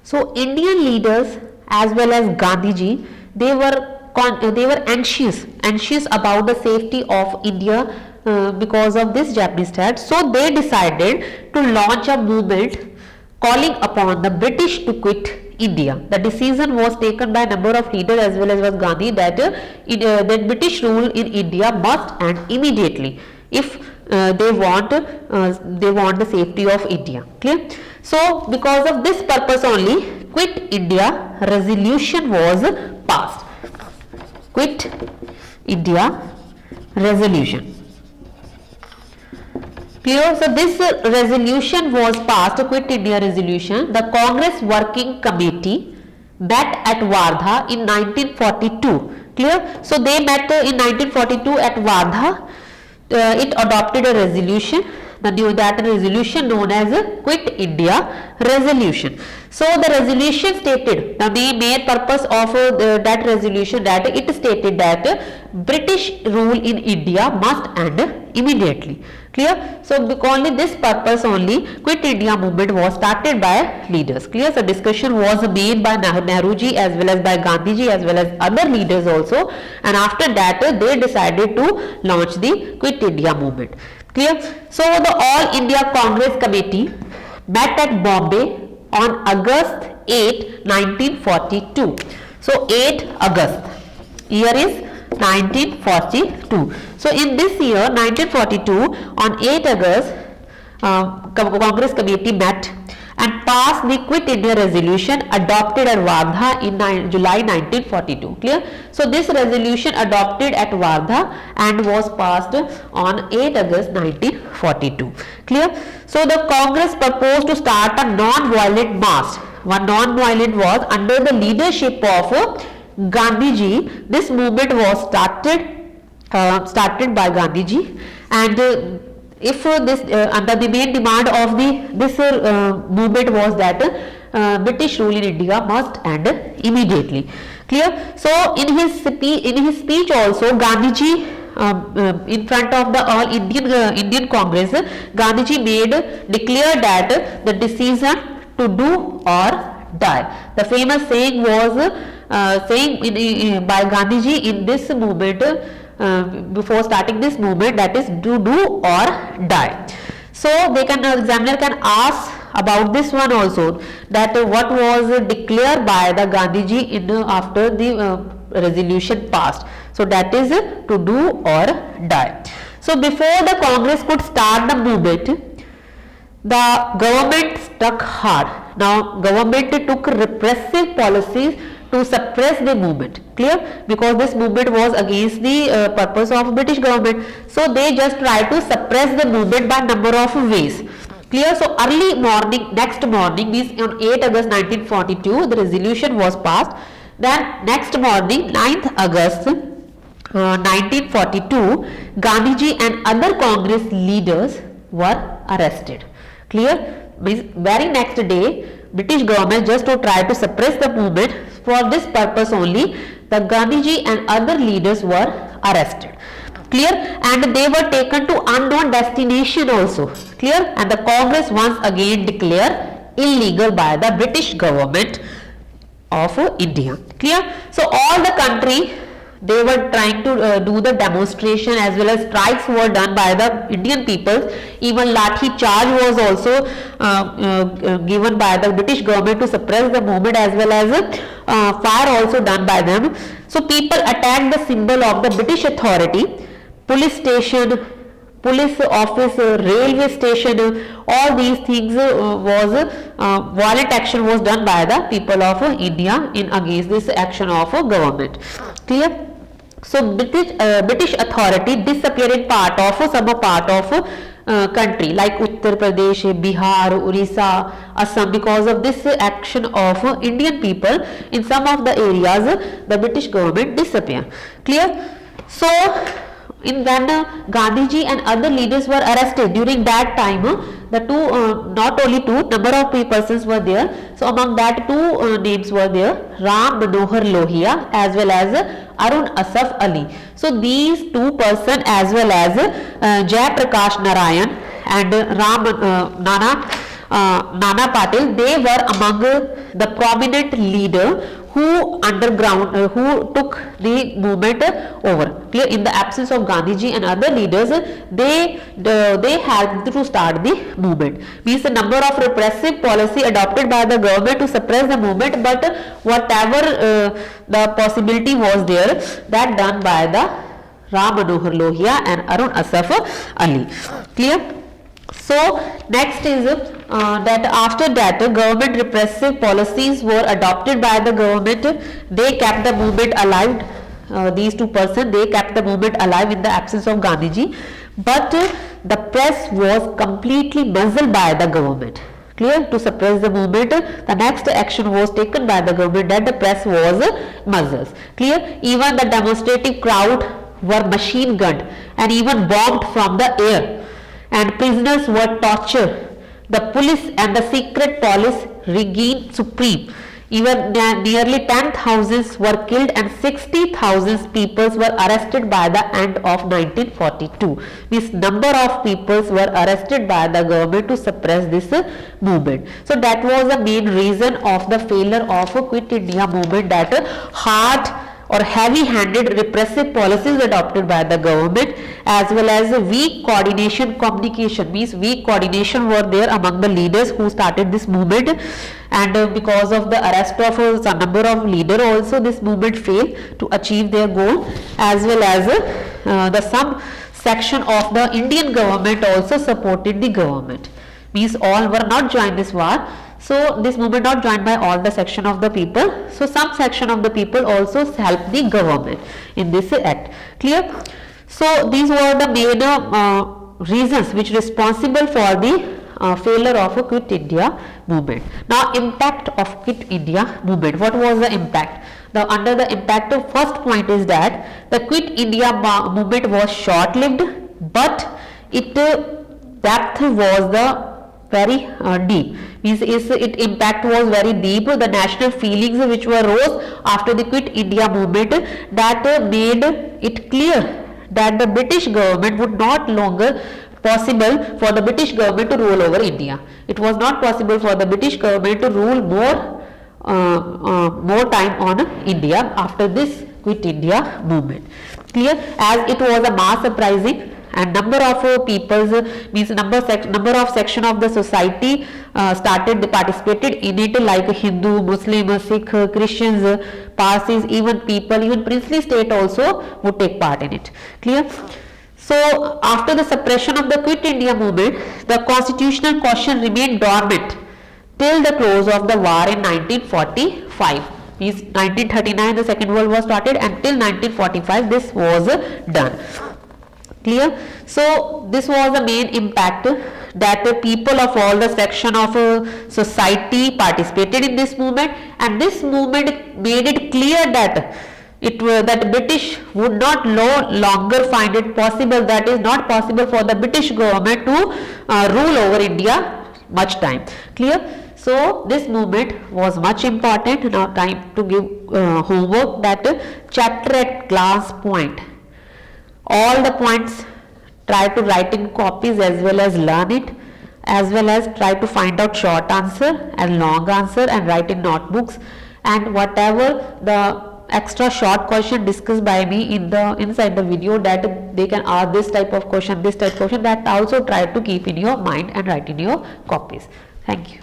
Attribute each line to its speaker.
Speaker 1: So Indian leaders as well as Gandhiji, they were anxious about the safety of India because of this Japanese threat. So they decided to launch a movement calling upon the British to quit India. The decision was taken by a number of leaders as well as was Gandhi that that British rule in India must end immediately if they want the safety of India. Clear? So because of this purpose only, Quit India resolution was passed. Quit India resolution. Clear? So this resolution was passed, Quit India resolution. The Congress Working Committee met at Wardha in 1942. Clear? So they met in 1942 at Wardha. It adopted a resolution. That resolution known as Quit India resolution. So the resolution stated, the main purpose of that resolution, that it stated that British rule in India must end immediately. Clear? So only this purpose only Quit India movement was started by leaders. Clear? So discussion was made by Nehruji as well as by Gandhiji as well as other leaders also, and after that they decided to launch the Quit India movement. Clear? So the All India Congress Committee met at Bombay on August 8, 1942. So 8 August, year is 1942. So in this year 1942, on 8 August, Congress Committee met and passed the Quit India resolution adopted at Wardha in July 1942. Clear? So this resolution adopted at Wardha and was passed on 8 August 1942. Clear? So the Congress proposed to start a non-violent march. One non-violent was under the leadership of Gandhiji. This movement was started by Gandhiji, and if this under the main demand of this movement was that British rule in India must end immediately. Clear? So in his speech also, Gandhiji in front of the all Indian Congress, Gandhiji declared that the decision to do or die. The famous saying was by Gandhiji in this movement. Before starting this movement, that is do or die. So they can examiner can ask about this one also, that what was declared by the Gandhiji in after the resolution passed. So that is to do or die. So before the Congress could start the movement, the government struck hard. Now government took repressive policies to suppress the movement. Clear? Because this movement was against the purpose of British government. So they just try to suppress the movement by number of ways. Clear? So early morning, next morning, means on 8 August 1942, the resolution was passed. Then next morning, 9th August 1942, Gandhiji and other Congress leaders were arrested. Clear? Means very next day, British government just to try to suppress the movement. For this purpose only, the Gandhiji and other leaders were arrested. Clear? And they were taken to unknown destination also. Clear? And the Congress once again declared illegal by the British government of India. Clear? So all the country, they were trying to do the demonstration as well as strikes were done by the Indian people. Even Lathi charge was also given by the British government to suppress the movement, as well as fire also done by them. So people attacked the symbol of the British authority, police station, police office, railway station. All these things violent action was done by the people of India in against this action of government. Clear? So British authority disappearing some part of country like Uttar Pradesh, Bihar, Orissa, Assam. Because of this action of Indian people, in some of the areas the British government disappear. Clear? So when Gandhiji and other leaders were arrested during that time, the two not only two, number of persons were there. So among that two names were there, Ram Manohar Lohia as well as Arun Asaf Ali. So these two persons as well as Jai Prakash Narayan and Ram Nana Nana Patil, they were among the prominent leader who who took the movement over. Clear? In the absence of Gandhiji and other leaders, they helped to start the movement. Means the number of repressive policy adopted by the government to suppress the movement, but whatever the possibility was there, that done by the Ram Manohar Lohia and Arun Asaf Ali. Clear? So next is that after that government repressive policies were adopted by the government. They kept the movement alive. These two persons, they kept the movement alive in the absence of Gandhiji, but the press was completely muzzled by the government. Clear? To suppress the movement, the next action was taken by the government, that the press was muzzled. Clear? Even the demonstrative crowd were machine gunned and even bombed from the air, and prisoners were tortured. The police and the secret police regained supreme. Even nearly 10,000 were killed and 60,000 people were arrested by the end of 1942. This number of people were arrested by the government to suppress this movement. So that was the main reason of the failure of Quit India movement, that hard or heavy-handed repressive policies adopted by the government, as well as weak coordination communication. Means weak coordination were there among the leaders who started this movement, and because of the arrest of a number of leaders also, this movement failed to achieve their goal, as well as the some section of the Indian government also supported the government. Means all were not joined this war. So this movement not joined by all the section of the people. So some section of the people also helped the government in this act. Clear? So these were the main reasons which responsible for the failure of a Quit India movement. Now impact of Quit India movement. What was the impact? Under the impact, of first point is that the Quit India movement was short-lived, but its depth was the very deep. Means its impact was very deep. The national feelings which were rose after the Quit India movement, that made it clear that the British government would not longer possible for the British government to rule over India. It was not possible for the British government to rule more time on India after this Quit India movement. Clear? As it was a mass uprising, and number of people, means number of section of the society participated in it, like Hindu, Muslim, Sikh, Christians, Parsis, even princely state also would take part in it. Clear? So after the suppression of the Quit India movement, the constitutional question remained dormant till the close of the war in 1945. Means 1939 the Second World War started, and till 1945 this was done. Clear? So this was the main impact, that the people of all the section of society participated in this movement, and this movement made it clear that that British would not longer find it possible, that is not possible for the British government to rule over India much time. Clear? So this movement was much important. Now time to give homework, that chapter at glance point. All the points try to write in copies as well as learn it, as well as try to find out short answer and long answer and write in notebooks, and whatever the extra short question discussed by me in the inside the video, that they can ask this type of question, that also try to keep in your mind and write in your copies. Thank you.